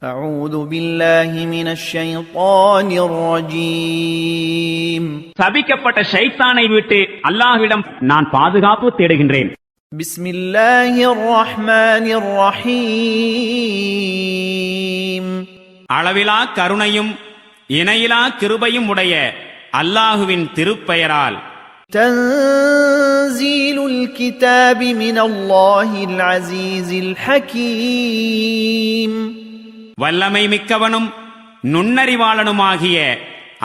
أعوذ بالله من الشيطان الرجيم சபிக்கப்பட்ட ஷைத்தானை விட்டு அல்லாஹ்விடம் நான் பாதுகாப்பு தேடுகின்றேன். بسم الله الرحمن الرحيم அளவிலா கருணையும் இணையிலா கிருபையும் உடைய அல்லாஹுவின் திருப்பெயரால். تنزيل الكتاب من الله العزيز الحكيم வல்லமை மிக்கவனும் நுண்ணறிவாளனுமாகிய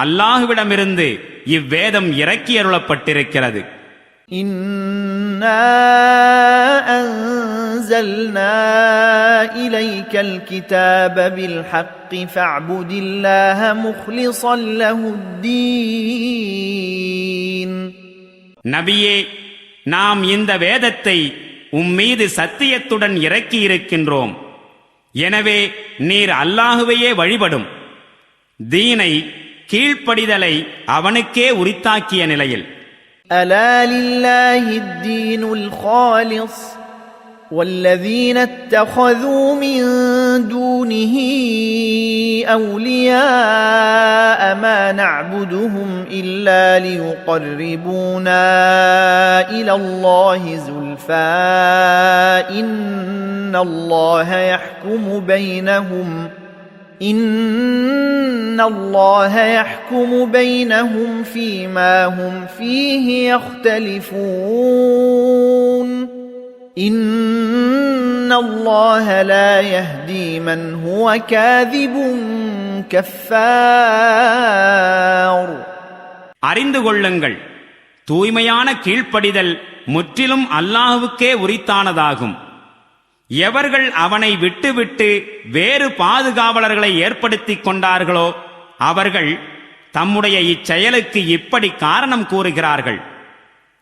அல்லாஹுவிடமிருந்து இவ்வேதம் இறக்கியருளப்பட்டிருக்கிறது. إنا أنزلنا إليك الكتاب بالحق فاعبد الله مخلصا له الدين நபியே, நாம் இந்த வேதத்தை உம்மீது சத்தியத்துடன் இறக்கி இருக்கின்றோம். எனவே நீர் அல்லாஹுவையே வழிபடும். தீனை கீழ்ப்படிதலை அவனுக்கே உரித்தாக்கிய நிலையில். ألا لله الدين الخالص والذين اتخذوا من دونه أولياء ما نعبدهم إلا ليقربونا إلى الله زلفى إن الله يحكم بينهم فيما هم فيه يختلفون إن الله لا يهدي من هو كاذب كفار. அறிந்து கொள்ளுங்கள், தூய்மையான கீழ்ப்படிதல் முற்றிலும் அல்லாஹுவுக்கே உரித்தானதாகும். எவர்கள் அவனை விட்டுவிட்டு வேறு பாதுகாவலர்களை ஏற்படுத்திக் கொண்டார்களோ அவர்கள் தம்முடைய இச்செயலுக்கு இப்படி காரணம் கூறுகிறார்கள்.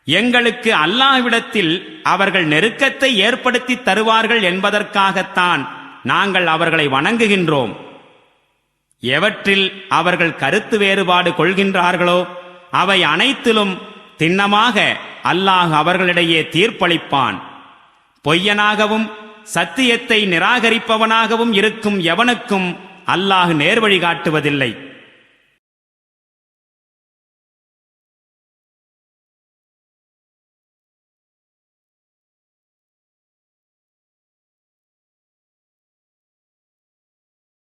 எங்களுக்கு அல்லாஹ்விடத்தில் அவர்கள் நெருக்கத்தை ஏற்படுத்தி தருவார்கள் என்பதற்காகத்தான் நாங்கள் அவர்களை வணங்குகின்றோம். எவற்றில் அவர்கள் கருத்து வேறுபாடு கொள்கின்றார்களோ அவை அனைத்திலும் திண்ணமாக அல்லாஹ் அவர்களிடையே தீர்ப்பளிப்பான். பொய்யனாகவும் சத்தியத்தை நிராகரிப்பவனாகவும் இருக்கும் எவனுக்கும் அல்லாஹ் நேர்வழி காட்டுவதில்லை.